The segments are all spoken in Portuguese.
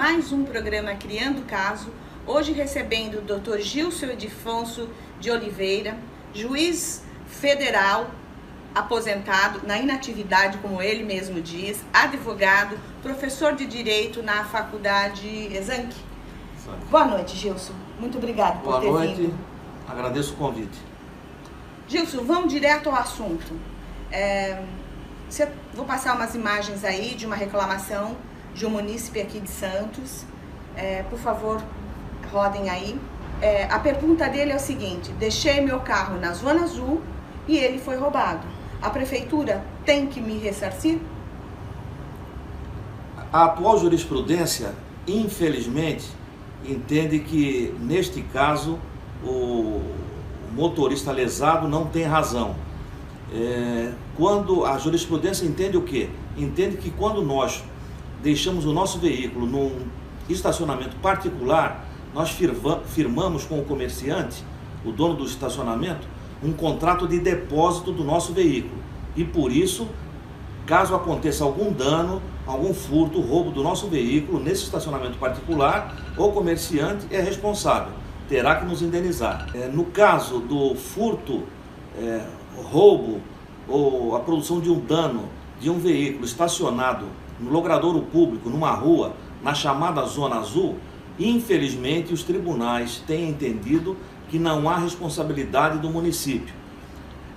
mais um programa Criando Caso, hoje recebendo o Dr. Gilson Edifonso de Oliveira, juiz federal, aposentado na inatividade, como ele mesmo diz, advogado, professor de Direito na Faculdade Exanc. Boa noite, Gilson. Muito obrigado por ter vindo. Boa noite, agradeço o convite. Gilson, vamos direto ao assunto. Vou passar umas imagens aí de uma reclamação de um munícipe aqui de Santos. Por favor, rodem aí. A pergunta dele é o seguinte: deixei meu carro na Zona Azul e ele foi roubado. A prefeitura tem que me ressarcir? A atual jurisprudência, infelizmente, entende que, neste caso, o motorista lesado não tem razão. Quando a jurisprudência entende o quê? Entende que quando nós deixamos o nosso veículo num estacionamento particular, nós firmamos com o comerciante, o dono do estacionamento, um contrato de depósito do nosso veículo. E por isso, caso aconteça algum dano, algum furto, roubo do nosso veículo nesse estacionamento particular, o comerciante é responsável, terá que nos indenizar. No caso do furto, roubo ou a produção de um dano de um veículo estacionado no logradouro público, numa rua, na chamada Zona Azul, infelizmente os tribunais têm entendido que não há responsabilidade do município.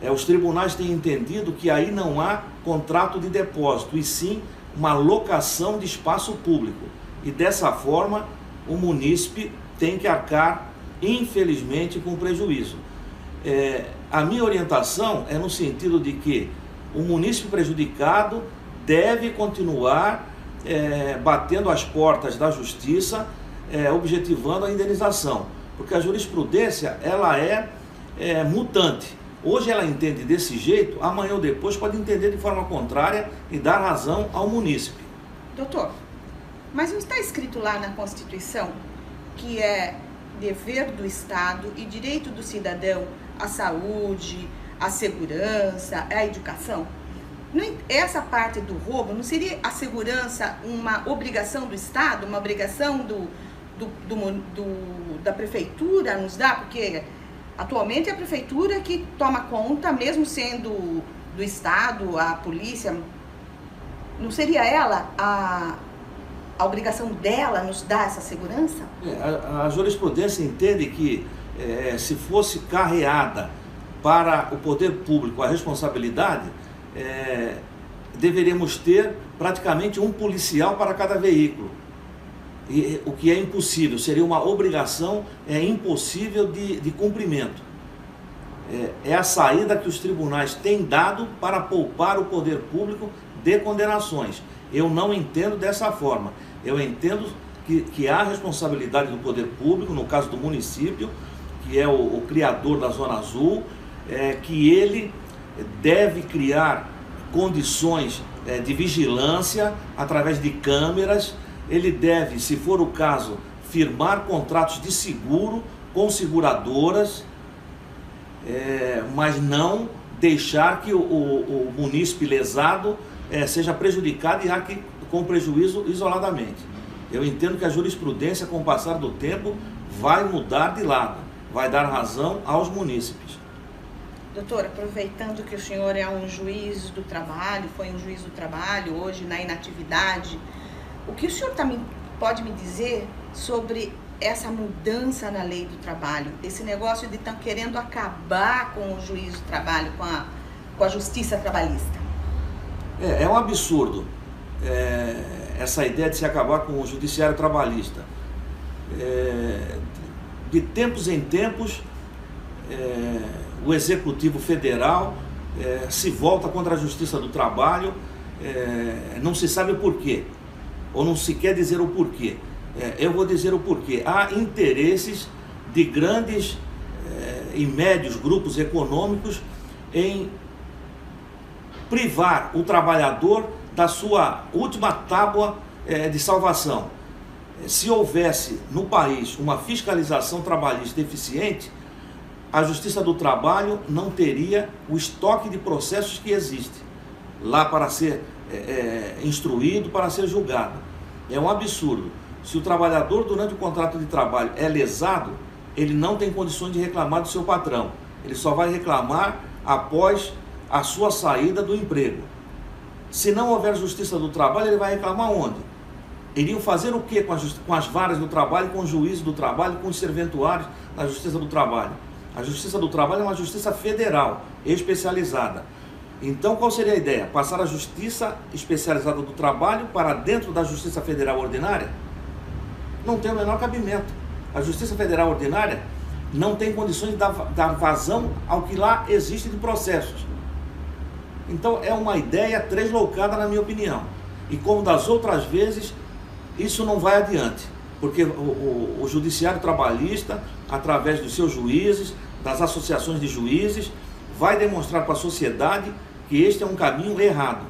Os tribunais têm entendido que aí não há contrato de depósito, e sim uma locação de espaço público. E dessa forma, o munícipe tem que arcar, infelizmente, com prejuízo. A minha orientação é no sentido de que o munícipe prejudicado deve continuar batendo as portas da justiça, objetivando a indenização, porque a jurisprudência ela é mutante. Hoje ela entende desse jeito, amanhã ou depois pode entender de forma contrária e dar razão ao munícipe. Doutor, mas não está escrito lá na Constituição que é dever do Estado e direito do cidadão à saúde, à segurança, à educação? Essa parte do roubo, não seria a segurança uma obrigação do Estado, uma obrigação da prefeitura nos dar? Porque atualmente é a prefeitura que toma conta, mesmo sendo do Estado, a polícia. Não seria ela a obrigação dela nos dar essa segurança? A jurisprudência entende que se fosse carreada para o poder público a responsabilidade, deveríamos ter praticamente um policial para cada veículo. E o que é impossível, seria uma obrigação impossível de cumprimento. É a saída que os tribunais têm dado para poupar o poder público de condenações. Eu não entendo dessa forma. Eu entendo que há responsabilidade do poder público, no caso do município, que é o criador da Zona Azul, que ele deve criar condições de vigilância através de câmeras. Ele deve, se for o caso, firmar contratos de seguro com seguradoras, mas não deixar que o munícipe lesado seja prejudicado e arque com prejuízo isoladamente. Eu entendo que a jurisprudência, com o passar do tempo, vai mudar de lado, vai dar razão aos munícipes. Doutor, aproveitando que o senhor é um juiz do trabalho, foi um juiz do trabalho, hoje na inatividade, o que o senhor pode me dizer sobre essa mudança na lei do trabalho, esse negócio de estar querendo acabar com o juiz do trabalho, com a justiça trabalhista? É um absurdo essa ideia de se acabar com o judiciário trabalhista. De tempos em tempos, o Executivo Federal se volta contra a Justiça do Trabalho, não se sabe o porquê, ou não se quer dizer o porquê. Eu vou dizer o porquê. Há interesses de grandes e médios grupos econômicos em privar o trabalhador da sua última tábua de salvação. Se houvesse no país uma fiscalização trabalhista eficiente, a Justiça do Trabalho não teria o estoque de processos que existe lá para ser instruído, para ser julgado. É um absurdo. Se o trabalhador, durante o contrato de trabalho, é lesado, ele não tem condições de reclamar do seu patrão. Ele só vai reclamar após a sua saída do emprego. Se não houver justiça do trabalho, ele vai reclamar onde? Iriam fazer o que com as varas do trabalho, com os juízes do trabalho, com os serventuários na justiça do trabalho? A justiça do trabalho é uma justiça federal, especializada. Então, qual seria a ideia? Passar a justiça especializada do trabalho para dentro da justiça federal ordinária? Não tem o menor cabimento. A justiça federal ordinária não tem condições de dar vazão ao que lá existe de processos. Então, é uma ideia tresloucada, na minha opinião. E como das outras vezes, isso não vai adiante. Porque o judiciário trabalhista, através dos seus juízes, das associações de juízes, vai demonstrar para a sociedade que este é um caminho errado.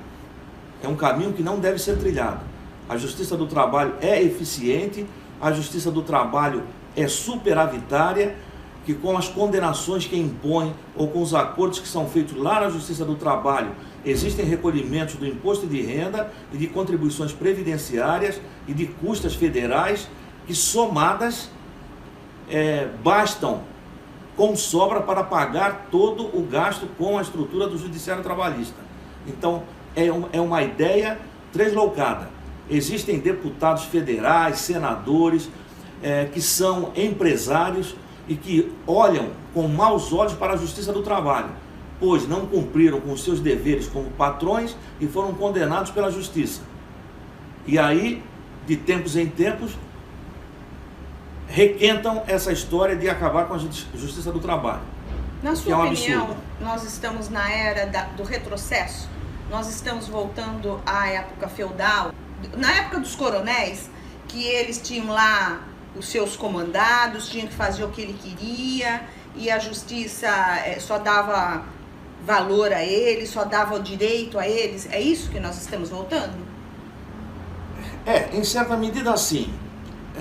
É um caminho que não deve ser trilhado. A justiça do trabalho é eficiente, a justiça do trabalho é superavitária, que com as condenações que impõe ou com os acordos que são feitos lá na justiça do trabalho, existem recolhimentos do imposto de renda e de contribuições previdenciárias e de custas federais que somadas bastam com sobra para pagar todo o gasto com a estrutura do judiciário trabalhista. Então, é uma ideia tresloucada. Existem deputados federais, senadores, que são empresários e que olham com maus olhos para a justiça do trabalho, pois não cumpriram com os seus deveres como patrões e foram condenados pela justiça. E aí, de tempos em tempos, requentam essa história de acabar com a justiça do trabalho. Na sua opinião, nós estamos na era do retrocesso? Nós estamos voltando à época feudal? Na época dos coronéis, que eles tinham lá os seus comandados, tinham que fazer o que ele queria, e a justiça só dava valor a eles, só dava o direito a eles. É isso que nós estamos voltando? Em certa medida sim.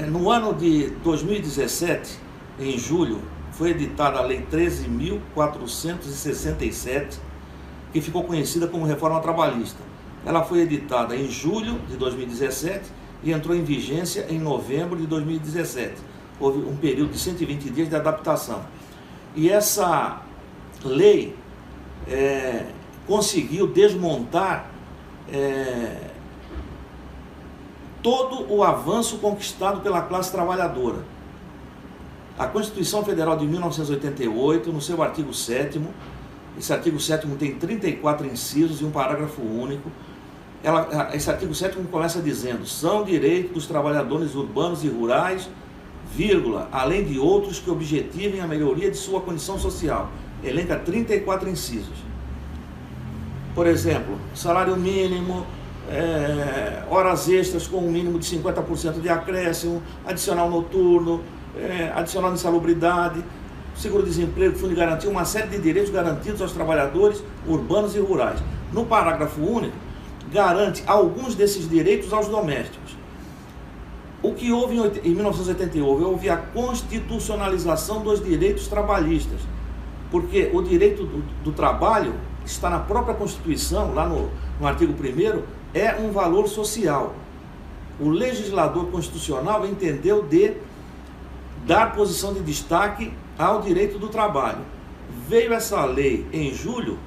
No ano de 2017, em julho, foi editada a Lei 13.467, que ficou conhecida como Reforma Trabalhista. Ela foi editada em julho de 2017 e entrou em vigência em novembro de 2017. Houve um período de 120 dias de adaptação. E essa lei conseguiu desmontar todo o avanço conquistado pela classe trabalhadora. A Constituição Federal de 1988, no seu artigo 7º, esse artigo 7º tem 34 incisos e um parágrafo único. Esse artigo 7º começa dizendo: são direitos dos trabalhadores urbanos e rurais, vírgula, além de outros que objetivem a melhoria de sua condição social. Elenca 34 incisos. Por exemplo, salário mínimo, horas extras com um mínimo de 50% de acréscimo, adicional noturno, adicional de insalubridade, seguro-desemprego, fundo de garantia, uma série de direitos garantidos aos trabalhadores urbanos e rurais. No parágrafo único, garante alguns desses direitos aos domésticos. O que houve em 1988? Houve a constitucionalização dos direitos trabalhistas, porque o direito do trabalho está na própria Constituição, lá no artigo 1º, é um valor social. O legislador constitucional entendeu de dar posição de destaque ao direito do trabalho. Veio essa lei em julho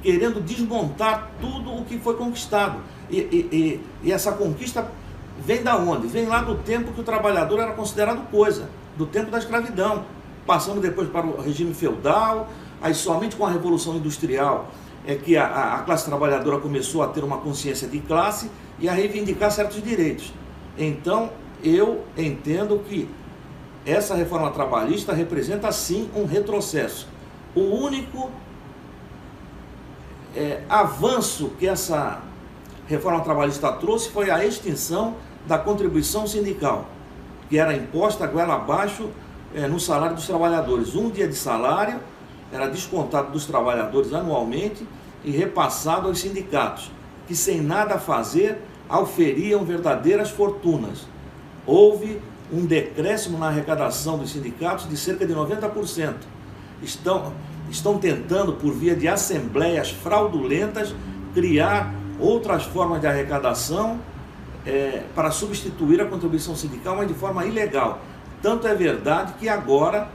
querendo desmontar tudo o que foi conquistado. E essa conquista vem da onde? Vem lá do tempo que o trabalhador era considerado coisa, do tempo da escravidão, passando depois para o regime feudal. Aí somente com a Revolução Industrial é que a classe trabalhadora começou a ter uma consciência de classe e a reivindicar certos direitos. Então, eu entendo que essa reforma trabalhista representa sim um retrocesso. O único avanço que essa reforma trabalhista trouxe foi a extinção da contribuição sindical, que era imposta goela abaixo no salário dos trabalhadores. Um dia de salário era descontado dos trabalhadores anualmente e repassado aos sindicatos, que sem nada a fazer auferiam verdadeiras fortunas. Houve um decréscimo na arrecadação dos sindicatos de cerca de 90%. Estão tentando, por via de assembleias fraudulentas, criar outras formas de arrecadação para substituir a contribuição sindical, mas de forma ilegal. Tanto é verdade que agora,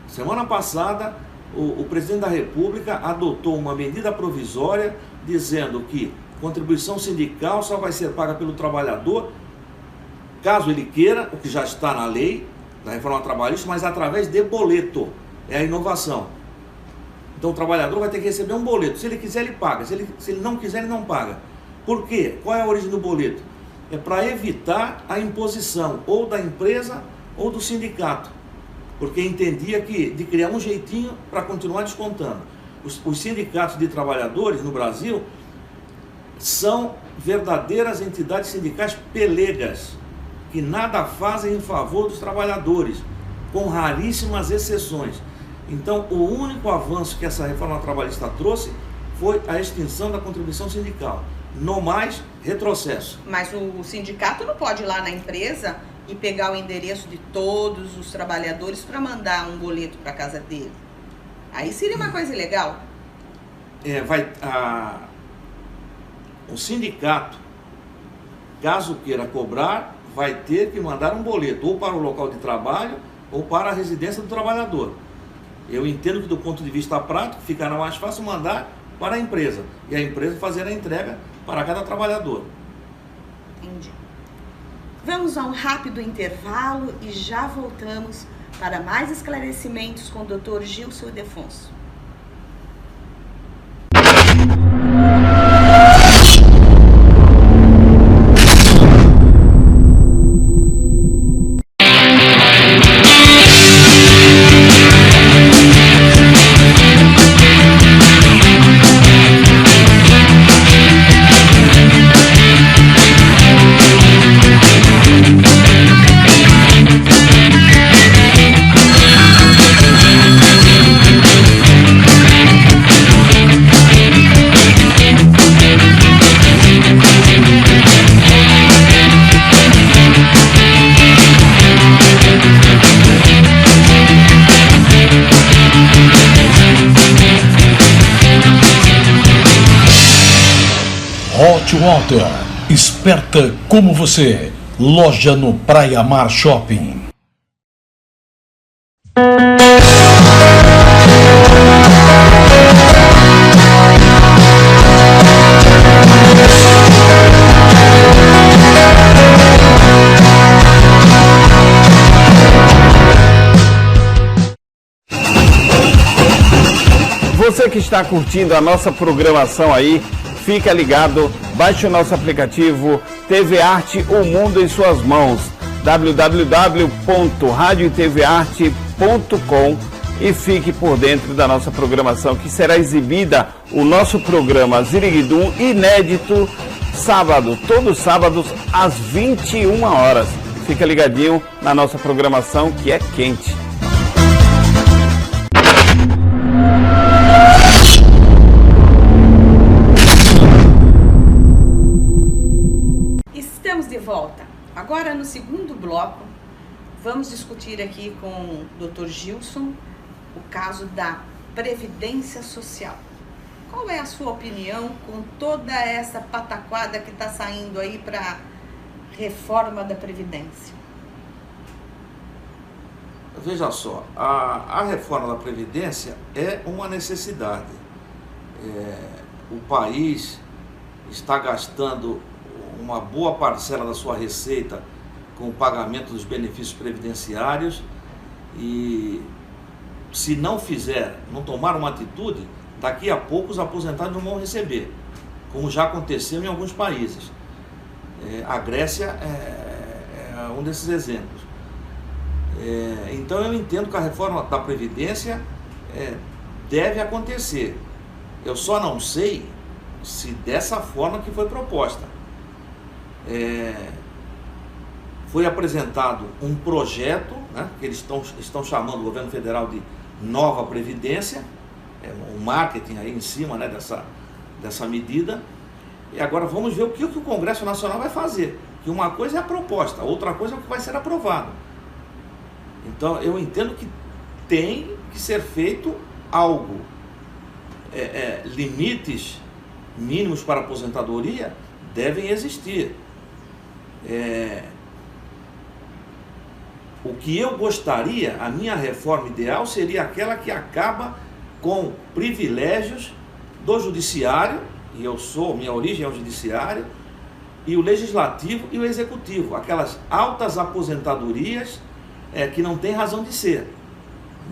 semana passada, o presidente da República adotou uma medida provisória dizendo que contribuição sindical só vai ser paga pelo trabalhador, caso ele queira, o que já está na lei da reforma trabalhista, mas através de boleto. É a inovação. Então o trabalhador vai ter que receber um boleto. Se ele quiser, ele paga. Se ele não quiser, ele não paga. Por quê? Qual é a origem do boleto? É para evitar a imposição ou da empresa ou do sindicato. Porque entendia que de criar um jeitinho para continuar descontando. Os sindicatos de trabalhadores no Brasil são verdadeiras entidades sindicais pelegas, que nada fazem em favor dos trabalhadores, com raríssimas exceções. Então, o único avanço que essa reforma trabalhista trouxe foi a extinção da contribuição sindical. No mais, retrocesso. Mas o sindicato não pode ir lá na empresa e pegar o endereço de todos os trabalhadores para mandar um boleto para casa dele. Aí seria uma coisa ilegal. O sindicato, caso queira cobrar, vai ter que mandar um boleto ou para o local de trabalho ou para a residência do trabalhador. Eu entendo que do ponto de vista prático ficará mais fácil mandar para a empresa e a empresa fazer a entrega para cada trabalhador. Entendi. Vamos a um rápido intervalo e já voltamos para mais esclarecimentos com o Dr. Gilson Ildefonso. Hot Water, esperta como você. Loja no Praia Mar Shopping. Você que está curtindo a nossa programação aí, fica ligado, baixe o nosso aplicativo TV Arte, o mundo em suas mãos, www.radiotvarte.com, e fique por dentro da nossa programação, que será exibida o nosso programa Ziriguidum inédito, sábado, todos os sábados às 21 horas. Fica ligadinho na nossa programação, que é quente. De volta. Agora, no segundo bloco, vamos discutir aqui com o Dr. Gilson o caso da Previdência Social. Qual é a sua opinião com toda essa pataquada que está saindo aí para a reforma da Previdência? Veja só, a reforma da Previdência é uma necessidade. O país está gastando uma boa parcela da sua receita com o pagamento dos benefícios previdenciários e se não tomar uma atitude, daqui a pouco os aposentados não vão receber, como já aconteceu em alguns países. A Grécia é um desses exemplos. Então eu entendo que a reforma da Previdência deve acontecer. Eu só não sei se dessa forma que foi proposta. Foi apresentado um projeto, né, que eles estão chamando o governo federal de Nova Previdência, um marketing aí em cima, né, dessa medida, e agora vamos ver o que o Congresso Nacional vai fazer, que uma coisa é a proposta, outra coisa é o que vai ser aprovado. Então eu entendo que tem que ser feito algo, limites mínimos para a aposentadoria devem existir. O que eu gostaria, a minha reforma ideal seria aquela que acaba com privilégios do judiciário, e minha origem é o judiciário, e o legislativo e o executivo, aquelas altas aposentadorias que não tem razão de ser.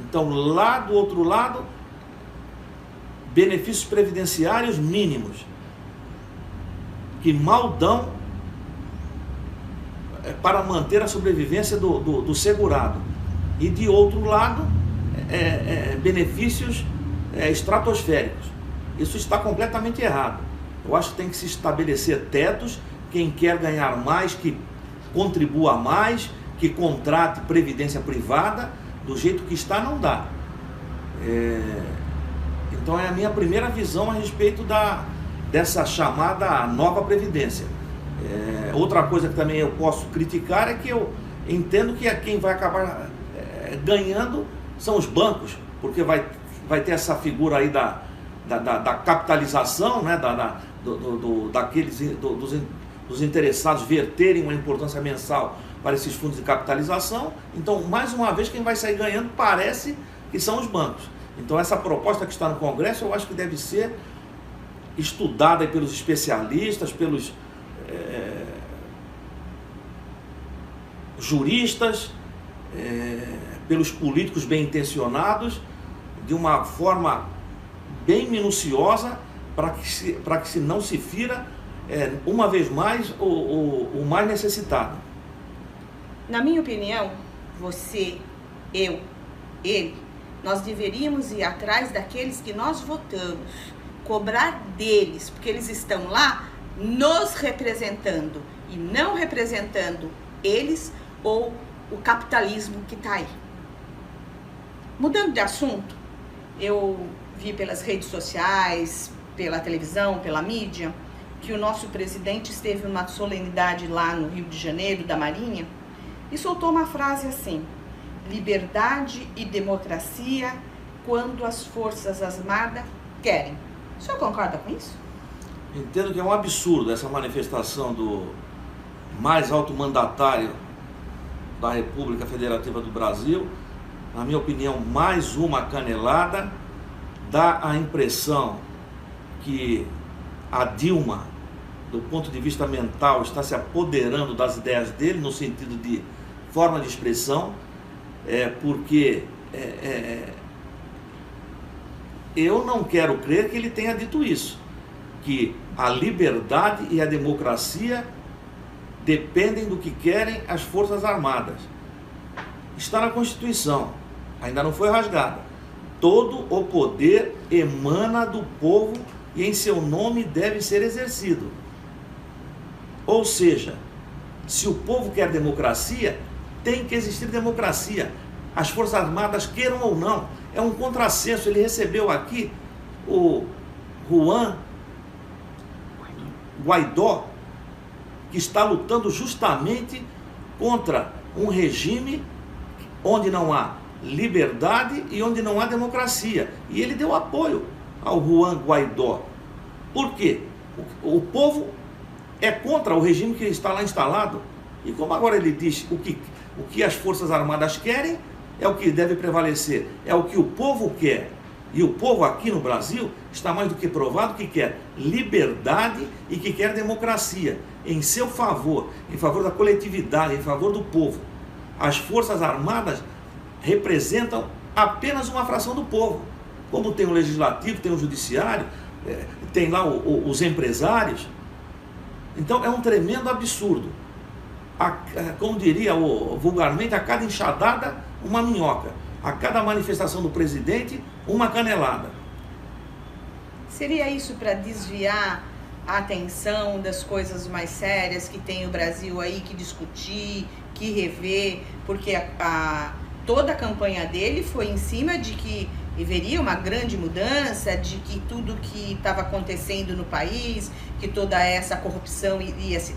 Então, lá do outro lado, benefícios previdenciários mínimos, que mal dão para manter a sobrevivência do segurado. E de outro lado, benefícios estratosféricos. Isso está completamente errado. Eu acho que tem que se estabelecer tetos. Quem quer ganhar mais, que contribua mais, que contrate previdência privada. Do jeito que está, não dá. Então é a minha primeira visão a respeito dessa chamada nova previdência. Outra coisa que também eu posso criticar é que eu entendo que quem vai acabar ganhando são os bancos, porque vai ter essa figura aí da capitalização, né, dos interessados verterem uma importância mensal para esses fundos de capitalização. Então, mais uma vez, quem vai sair ganhando parece que são os bancos. Então, essa proposta que está no Congresso, eu acho que deve ser estudada pelos especialistas, pelos juristas, pelos políticos bem intencionados, de uma forma bem minuciosa, para que não se fira, uma vez mais, o mais necessitado. Na minha opinião, você, eu, ele, nós deveríamos ir atrás daqueles que nós votamos, cobrar deles, porque eles estão lá nos representando e não representando eles ou o capitalismo que está aí. Mudando de assunto, eu vi pelas redes sociais, pela televisão, pela mídia, que o nosso presidente esteve numa solenidade lá no Rio de Janeiro, da Marinha, e soltou uma frase assim: liberdade e democracia quando as Forças Armadas querem. O senhor concorda com isso? Entendo que é um absurdo essa manifestação do mais alto mandatário da República Federativa do Brasil. Na minha opinião, mais uma canelada. Dá a impressão que a Dilma, do ponto de vista mental, está se apoderando das ideias dele, no sentido de forma de expressão, porque eu não quero crer que ele tenha dito isso, que a liberdade e a democracia dependem do que querem as Forças Armadas. Está na Constituição, ainda não foi rasgada. Todo o poder emana do povo e em seu nome deve ser exercido. Ou seja, se o povo quer democracia, tem que existir democracia. As Forças Armadas queiram ou não. É um contrassenso. Ele recebeu aqui o Juan Guaidó, que está lutando justamente contra um regime onde não há liberdade e onde não há democracia. E ele deu apoio ao Juan Guaidó. Por quê? O povo é contra o regime que está lá instalado. E como agora ele diz o que as Forças Armadas querem é o que deve prevalecer, é o que o povo quer. E o povo aqui no Brasil está mais do que provado que quer liberdade e que quer democracia em seu favor, em favor da coletividade, em favor do povo. As Forças Armadas representam apenas uma fração do povo. Como tem o legislativo, tem o judiciário, tem lá os empresários. Então é um tremendo absurdo. Como diria vulgarmente, a cada enxadada uma minhoca, a cada manifestação do presidente uma canelada. Seria isso para desviar a atenção das coisas mais sérias que tem o Brasil aí que discutir, que rever, porque toda a campanha dele foi em cima de que haveria uma grande mudança, de que tudo que estava acontecendo no país, que toda essa corrupção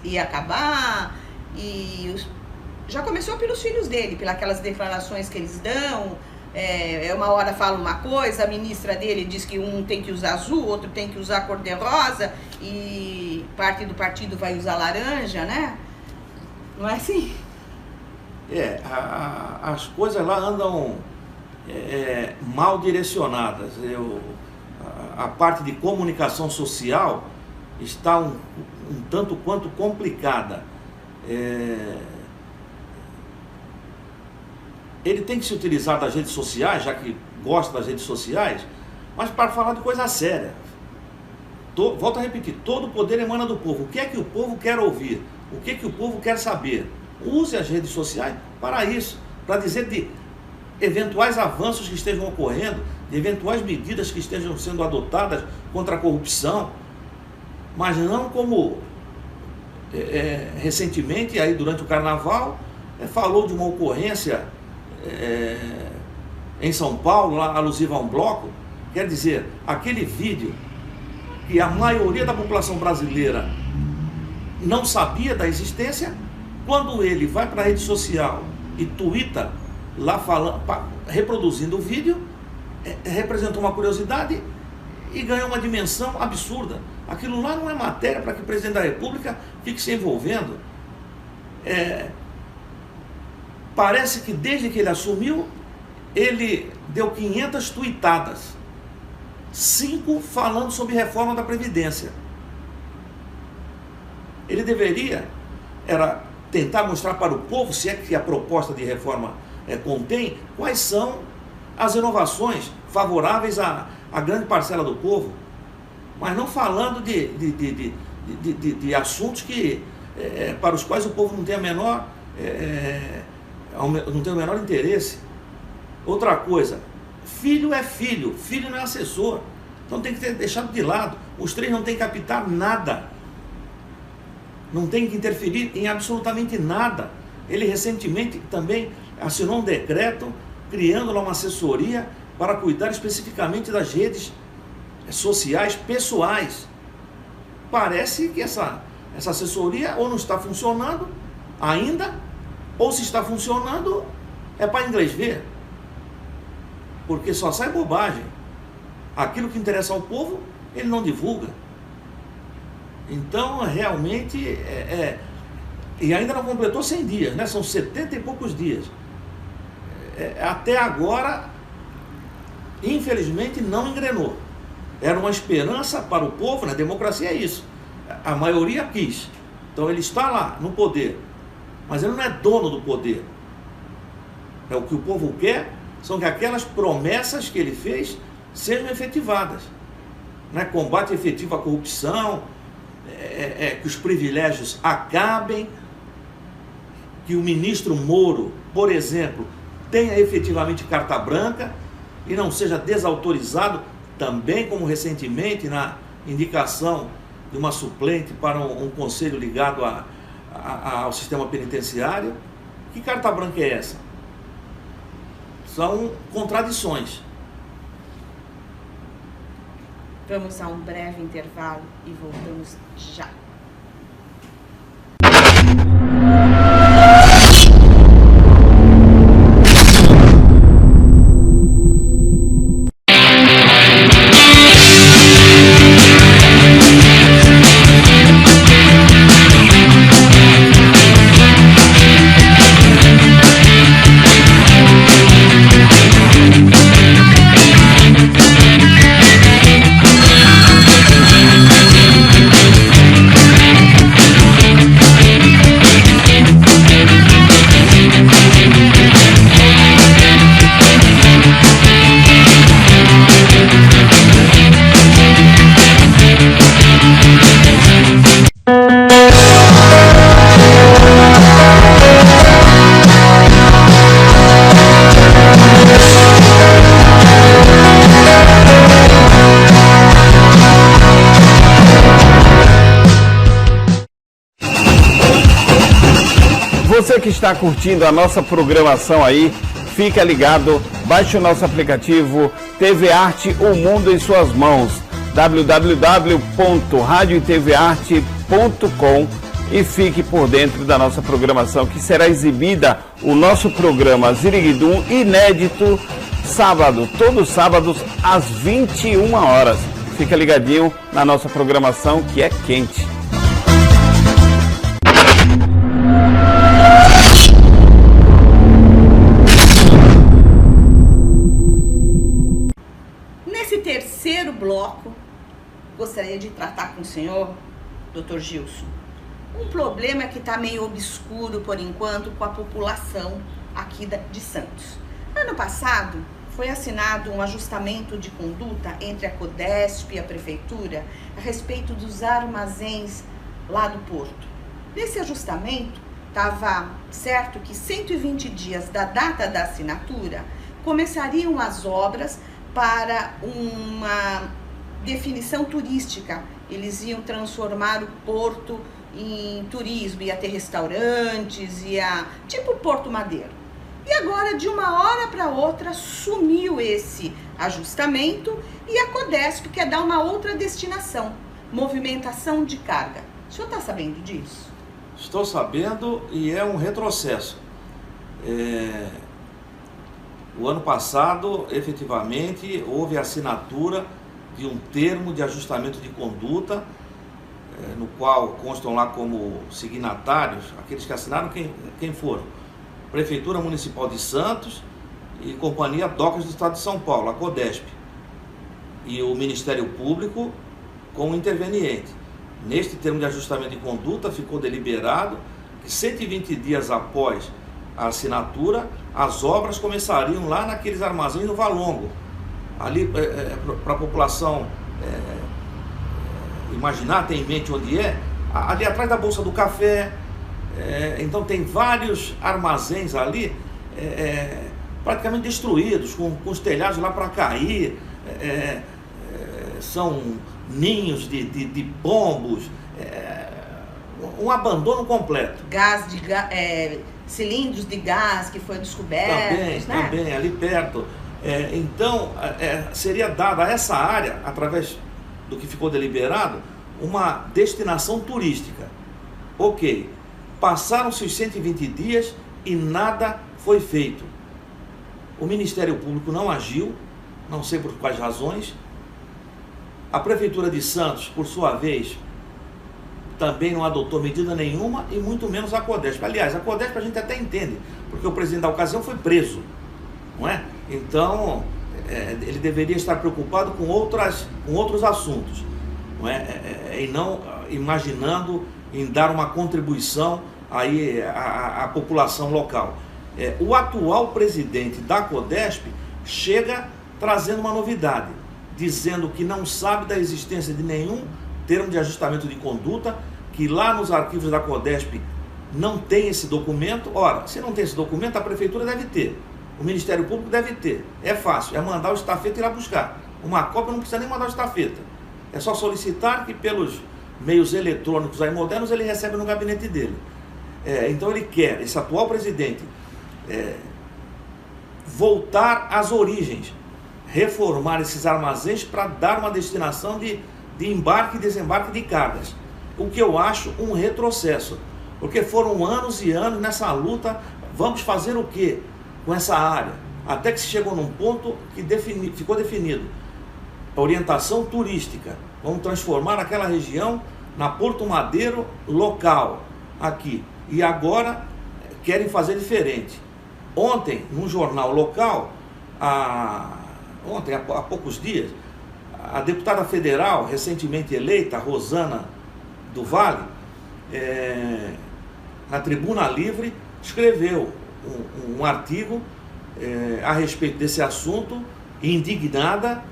ia acabar, e já começou pelos filhos dele, pelas aquelas declarações que eles dão. Uma hora fala uma coisa, a ministra dele diz que um tem que usar azul, outro tem que usar cor-de-rosa, e parte do partido vai usar laranja, né? Não é assim? As coisas lá andam mal direcionadas. A parte de comunicação social está um tanto quanto complicada. Ele tem que se utilizar das redes sociais, já que gosta das redes sociais, mas para falar de coisa séria. Volto a repetir, todo o poder emana do povo. O que é que o povo quer ouvir? O que é que o povo quer saber? Use as redes sociais para isso, para dizer de eventuais avanços que estejam ocorrendo, de eventuais medidas que estejam sendo adotadas contra a corrupção, mas não como recentemente, aí durante o carnaval, falou de uma ocorrência em São Paulo, lá, alusiva a um bloco. Quer dizer, aquele vídeo que a maioria da população brasileira não sabia da existência, quando ele vai para a rede social e tuita lá reproduzindo o vídeo, representou uma curiosidade e ganhou uma dimensão absurda. Aquilo lá não é matéria para que o presidente da República fique se envolvendo. Parece que desde que ele assumiu, ele deu 500 tuitadas, 5 falando sobre reforma da Previdência. Ele deveria tentar mostrar para o povo, se é que a proposta de reforma contém, quais são as inovações favoráveis à grande parcela do povo, mas não falando de assuntos para os quais o povo não tem o menor interesse. Outra coisa, filho é filho, filho não é assessor, então tem que ter deixado de lado. Os 3 não têm que apitar nada, não tem que interferir em absolutamente nada. Ele recentemente também assinou um decreto criando lá uma assessoria para cuidar especificamente das redes sociais pessoais. Parece que essa assessoria ou não está funcionando ainda, ou se está funcionando é para inglês ver, porque só sai bobagem. Aquilo que interessa ao povo ele não divulga. Então realmente e ainda não completou 100 dias, né? São 70 e poucos dias. Até agora, infelizmente, não engrenou. Era uma esperança para o povo, né? Democracia é isso. A maioria quis. Então ele está lá, no poder. Mas ele não é dono do poder. O que o povo quer são que aquelas promessas que ele fez sejam efetivadas. Né? Combate efetivo à corrupção, que os privilégios acabem, que o ministro Moro, por exemplo, tenha efetivamente carta branca e não seja desautorizado, também como recentemente na indicação de uma suplente para um conselho ligado ao sistema penitenciário. Que carta branca é essa? São contradições. Vamos a um breve intervalo e voltamos já. Você que está curtindo a nossa programação aí, fica ligado, baixe o nosso aplicativo TV Arte, o mundo em suas mãos, www.radiotvarte.com, e fique por dentro da nossa programação, que será exibida o nosso programa Ziriguidum inédito, sábado, todos os sábados às 21 horas. Fica ligadinho na nossa programação, que é quente. terceiro bloco, gostaria de tratar com o senhor, Dr. Gilson, um problema que está meio obscuro por enquanto com a população aqui de Santos. Ano passado foi assinado um ajustamento de conduta entre a Codesp e a Prefeitura a respeito dos armazéns lá do Porto. Nesse ajustamento estava certo que 120 dias da data da assinatura começariam as obras para uma definição turística. Eles iam transformar o porto em turismo, ia ter restaurantes, tipo Porto Madeiro. E agora, de uma hora para outra, sumiu esse ajustamento e a Codesp quer dar uma outra destinação, movimentação de carga. O senhor está sabendo disso? Estou sabendo, e é um retrocesso. O ano passado, efetivamente, houve a assinatura de um termo de ajustamento de conduta, no qual constam lá como signatários, aqueles que assinaram, quem foram? Prefeitura Municipal de Santos e Companhia Docas do Estado de São Paulo, a Codesp, e o Ministério Público como interveniente. Neste termo de ajustamento de conduta ficou deliberado que 120 dias após a assinatura, as obras começariam lá naqueles armazéns no Valongo, ali para a população imaginar, ter em mente onde ali atrás da Bolsa do Café. Então tem vários armazéns ali praticamente destruídos, com os telhados lá para cair, são ninhos de pombos, um abandono completo. Cilindros de gás que foram descobertos, também, ali perto. Então, seria dada a essa área, através do que ficou deliberado, uma destinação turística. Ok, passaram-se os 120 dias e nada foi feito. O Ministério Público não agiu, não sei por quais razões. A Prefeitura de Santos, por sua vez, também não adotou medida nenhuma, e muito menos a Codesp. Aliás, a Codesp a gente até entende, porque o presidente da ocasião foi preso, não é? Então, ele deveria estar preocupado com outros assuntos, não é? E não imaginando em dar uma contribuição aí à população local. O atual presidente da Codesp chega trazendo uma novidade, dizendo que não sabe da existência de nenhum termo de ajustamento de conduta, que lá nos arquivos da Codesp não tem esse documento. Ora, se não tem esse documento, a Prefeitura deve ter, o Ministério Público deve ter. É fácil, é mandar o estafeta ir lá buscar. Uma cópia não precisa nem mandar o estafeta. É só solicitar que pelos meios eletrônicos aí modernos ele recebe no gabinete dele. Então ele quer, esse atual presidente, voltar às origens, reformar esses armazéns para dar uma destinação de embarque e desembarque de cargas. O que eu acho um retrocesso, porque foram anos e anos nessa luta. Vamos fazer o quê com essa área? Até que se chegou num ponto que ficou definido a orientação turística. Vamos transformar aquela região na Porto Madeiro local aqui. E agora querem fazer diferente. Ontem, num jornal local, há poucos dias, a deputada federal recentemente eleita, Rosana do Vale, na Tribuna Livre, escreveu um artigo a respeito desse assunto, indignada,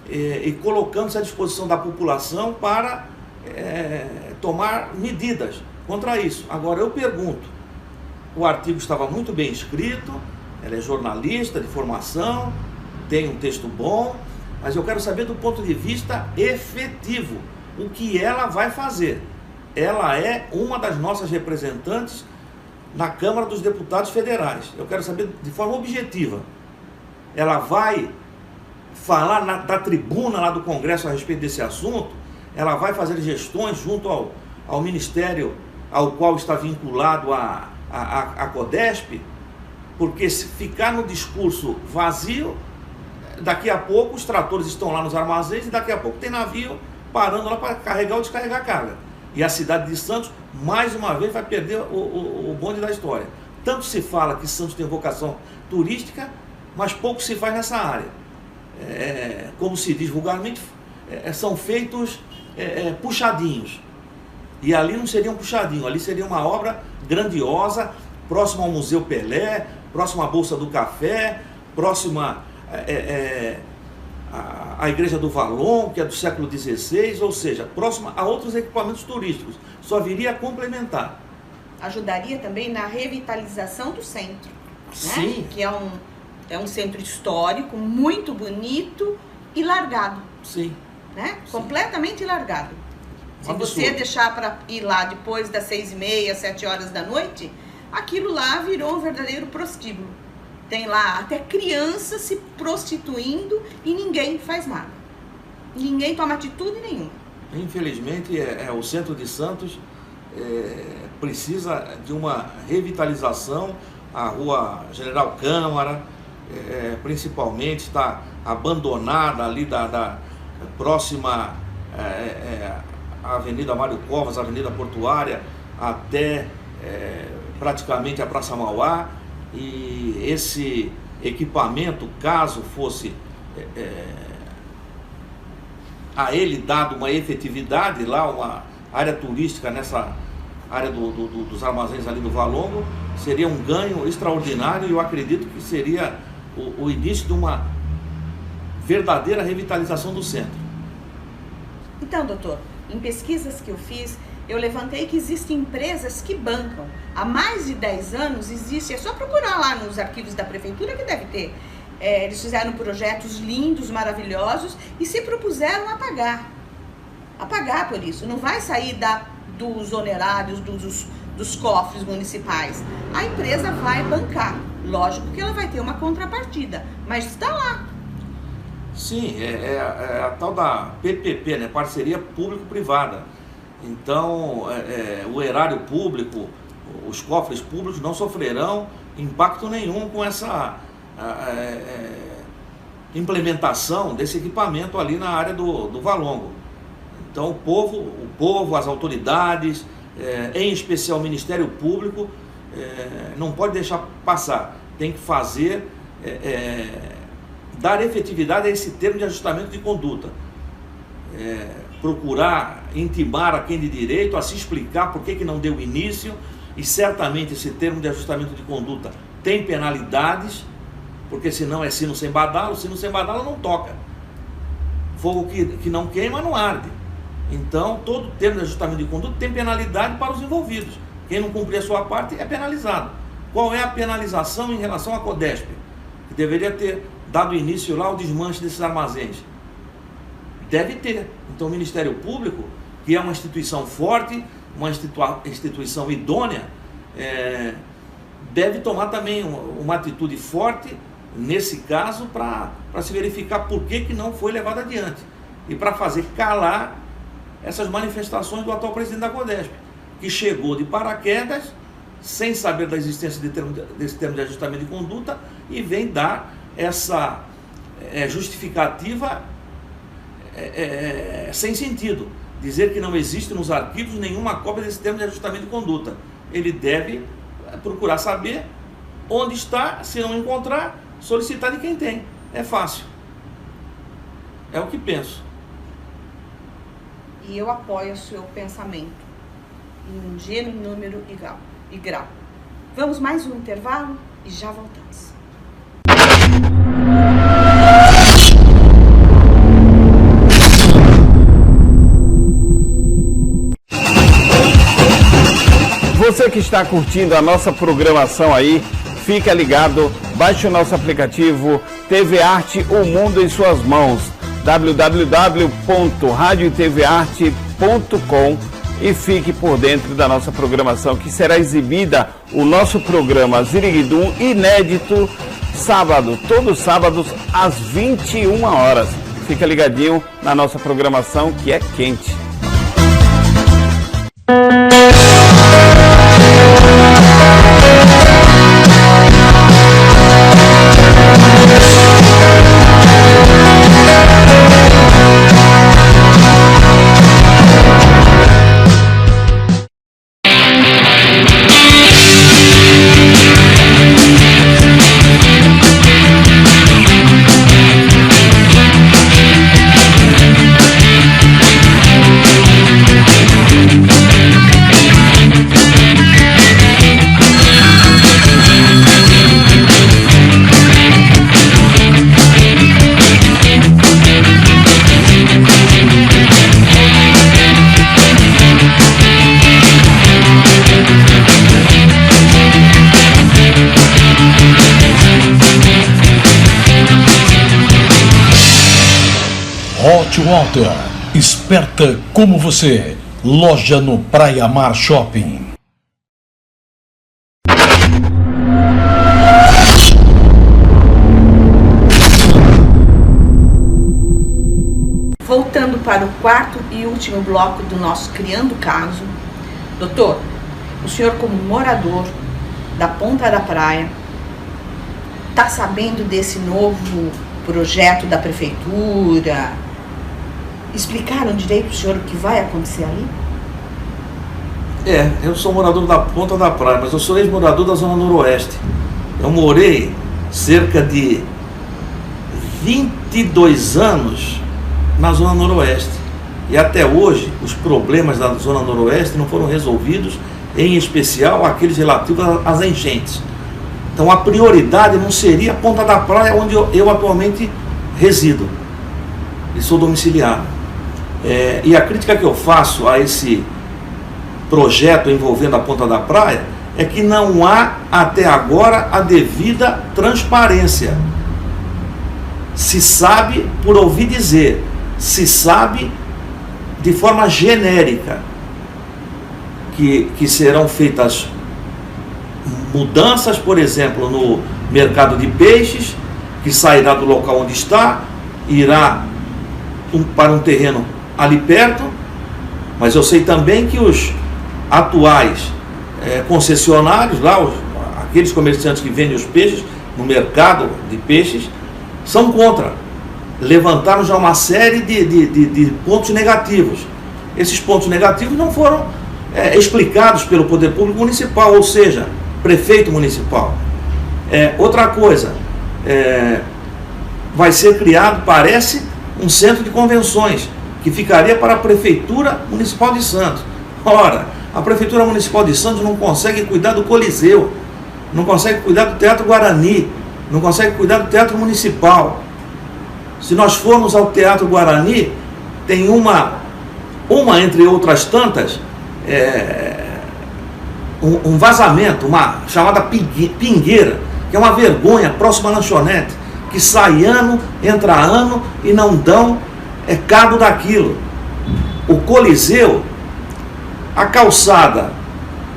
e colocando-se à disposição da população para tomar medidas contra isso. Agora eu pergunto, o artigo estava muito bem escrito, ela é jornalista de formação, tem um texto bom, mas eu quero saber do ponto de vista efetivo, o que ela vai fazer. Ela é uma das nossas representantes na Câmara dos Deputados Federais. Eu quero saber de forma objetiva. Ela vai falar da tribuna lá do Congresso a respeito desse assunto? Ela vai fazer gestões junto ao Ministério ao qual está vinculado a Codesp? Porque se ficar no discurso vazio, daqui a pouco os tratores estão lá nos armazéns e daqui a pouco tem navio parando lá para carregar ou descarregar carga. E a cidade de Santos, mais uma vez, vai perder o bonde da história. Tanto se fala que Santos tem vocação turística, mas pouco se faz nessa área. como se diz vulgarmente, são feitos puxadinhos. E ali não seria um puxadinho, ali seria uma obra grandiosa, próxima ao Museu Pelé, próxima à Bolsa do Café, próxima à Igreja do Valon, que é do século XVI, ou seja, próxima a outros equipamentos turísticos. Só viria a complementar. Ajudaria também na revitalização do centro, Sim. Né? Que é um centro histórico, muito bonito e largado. Sim. Né? Sim. Completamente largado. Se Absurdo. você deixar para ir lá depois das 6h30, 7 horas da noite, aquilo lá virou um verdadeiro prostíbulo. Tem lá até crianças se prostituindo e ninguém faz nada. Ninguém toma atitude nenhuma. Infelizmente, o centro de Santos precisa de uma revitalização. A Rua General Câmara, principalmente, está abandonada ali da próxima à Avenida Mário Covas, Avenida Portuária, até praticamente a Praça Mauá. E esse equipamento, caso fosse a ele dado uma efetividade lá, uma área turística nessa área dos armazéns ali do Valongo, seria um ganho extraordinário, e eu acredito que seria o início de uma verdadeira revitalização do centro. Então, doutor, em pesquisas que eu fiz, eu levantei que existem empresas que bancam. Há mais de 10 anos existe, é só procurar lá nos arquivos da prefeitura que deve ter. Eles fizeram projetos lindos, maravilhosos e se propuseram a pagar por isso. Não vai sair dos honorários dos cofres municipais. A empresa vai bancar. Lógico que ela vai ter uma contrapartida, mas está lá. Sim, é a tal da PPP, né? Parceria público-privada. Então, o erário público, os cofres públicos não sofrerão impacto nenhum com essa implementação desse equipamento ali na área do Valongo. Então, o povo, as autoridades, em especial o Ministério Público, não pode deixar passar. Tem que fazer, dar efetividade a esse termo de ajustamento de conduta. Procurar intimar a quem de direito a se explicar por que não deu início, e certamente esse termo de ajustamento de conduta tem penalidades, porque senão é sino sem badalo não toca. Fogo que não queima não arde. Então, todo termo de ajustamento de conduta tem penalidade para os envolvidos. Quem não cumprir a sua parte é penalizado. Qual é a penalização em relação à Codesp, que deveria ter dado início lá ao desmanche desses armazéns? Deve ter. Então, o Ministério Público, que é uma instituição forte, uma instituição idônea, deve tomar também uma atitude forte nesse caso para se verificar por que não foi levado adiante e para fazer calar essas manifestações do atual presidente da Codesp, que chegou de paraquedas sem saber da existência desse termo de ajustamento de conduta e vem dar essa justificativa sem sentido, dizer que não existe nos arquivos nenhuma cópia desse termo de ajustamento de conduta. Ele deve procurar saber onde está, se não encontrar, solicitar de quem tem. É fácil. É o que penso. E eu apoio o seu pensamento em gênero, número e grau. Vamos mais um intervalo e já voltamos. Você que está curtindo a nossa programação aí, fica ligado, baixe o nosso aplicativo TV Arte, o mundo em suas mãos, www.radiotvarte.com, e fique por dentro da nossa programação, que será exibida o nosso programa Ziriguidum inédito sábado, todos os sábados às 21 horas. Fica ligadinho na nossa programação, que é quente. Hot Water, esperta como você, loja no Praia Mar Shopping. Voltando para o quarto e último bloco do nosso Criando Caso, doutor, o senhor como morador da Ponta da Praia, está sabendo desse novo projeto da prefeitura? Explicaram direito para o senhor o que vai acontecer ali? Eu sou morador da Ponta da Praia, mas eu sou ex-morador da Zona Noroeste. Eu morei cerca de 22 anos na Zona Noroeste. E até hoje, os problemas da Zona Noroeste não foram resolvidos, em especial aqueles relativos às enchentes. Então a prioridade não seria a Ponta da Praia, onde eu atualmente resido e sou domiciliado. E a crítica que eu faço a esse projeto envolvendo a Ponta da Praia é que não há até agora a devida transparência. Se sabe por ouvir dizer, se sabe de forma genérica que serão feitas mudanças, por exemplo, no mercado de peixes, que sairá do local onde está, irá para um terreno ali perto, mas eu sei também que os atuais concessionários, lá, aqueles comerciantes que vendem os peixes no mercado de peixes, são contra. Levantaram já uma série de pontos negativos. Esses pontos negativos não foram explicados pelo Poder Público Municipal, ou seja, prefeito municipal. Outra coisa, vai ser criado, parece, um centro de convenções, que ficaria para a Prefeitura Municipal de Santos. Ora, a Prefeitura Municipal de Santos não consegue cuidar do Coliseu, não consegue cuidar do Teatro Guarani, não consegue cuidar do Teatro Municipal. Se nós formos ao Teatro Guarani, tem uma entre outras tantas, um vazamento, uma chamada pingueira, que é uma vergonha, próxima à lanchonete, que sai ano, entra ano e não dão cabo daquilo. O Coliseu, a calçada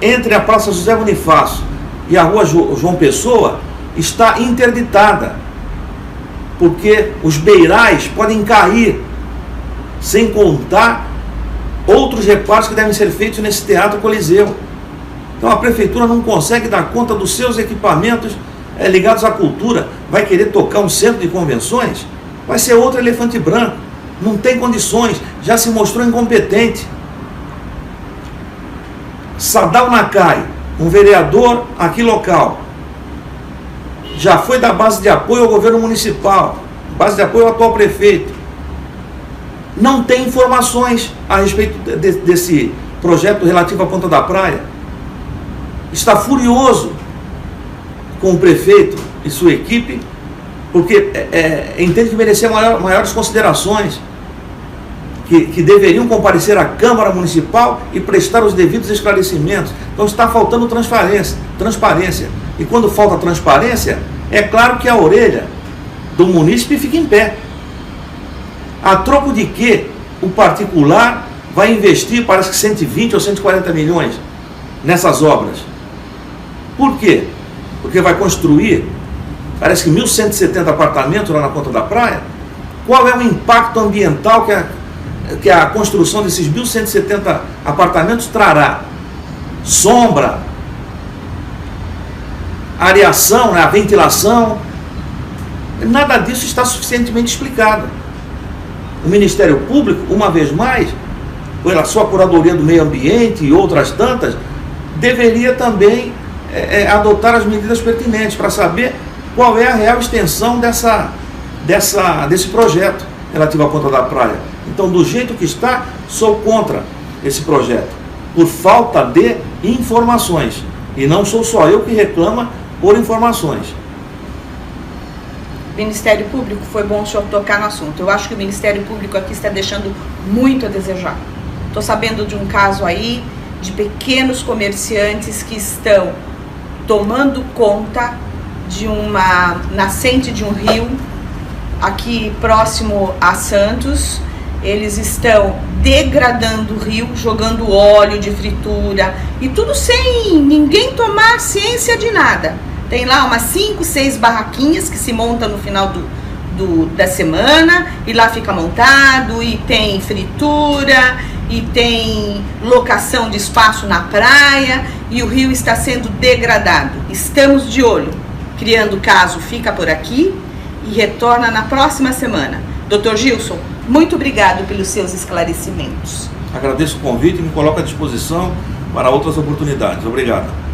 entre a Praça José Bonifácio e a Rua João Pessoa está interditada, porque os beirais podem cair, sem contar outros reparos que devem ser feitos nesse Teatro Coliseu. Então a Prefeitura não consegue dar conta dos seus equipamentos ligados à cultura. Vai querer tocar um centro de convenções? Vai ser outro elefante branco. Não tem condições, já se mostrou incompetente. Sadal Nakai, um vereador aqui local, já foi da base de apoio ao governo municipal, base de apoio ao atual prefeito. Não tem informações a respeito desse projeto relativo à Ponta da Praia. Está furioso com o prefeito e sua equipe, porque entende que merecia maiores considerações, que deveriam comparecer à Câmara Municipal e prestar os devidos esclarecimentos. Então está faltando transparência. E quando falta transparência, é claro que a orelha do munícipe fica em pé. A troco de que o particular vai investir, parece que 120 ou 140 milhões nessas obras. Por quê? Porque vai construir, parece que 1.170 apartamentos lá na Ponta da Praia. Qual é o impacto ambiental que a construção desses 1.170 apartamentos trará? Sombra, areação, a ventilação. Nada disso está suficientemente explicado. O Ministério Público, uma vez mais, pela sua Curadoria do Meio Ambiente e outras tantas, deveria também adotar as medidas pertinentes para saber qual é a real extensão desse projeto relativo à Ponta da Praia. Então, do jeito que está, sou contra esse projeto, por falta de informações. E não sou só eu que reclama por informações. Ministério Público, foi bom o senhor tocar no assunto. Eu acho que o Ministério Público aqui está deixando muito a desejar. Estou sabendo de um caso aí de pequenos comerciantes que estão tomando conta de uma nascente de um rio aqui próximo a Santos, Eles estão degradando o rio, jogando óleo de fritura e tudo sem ninguém tomar ciência de nada. Tem lá umas 5, 6 barraquinhas que se montam no final da semana e lá fica montado, e tem fritura, e tem locação de espaço na praia, e o rio está sendo degradado. Estamos de olho. Criando Caso fica por aqui e retorna na próxima semana. Dr. Gilson, muito obrigado pelos seus esclarecimentos. Agradeço o convite e me coloco à disposição para outras oportunidades. Obrigado.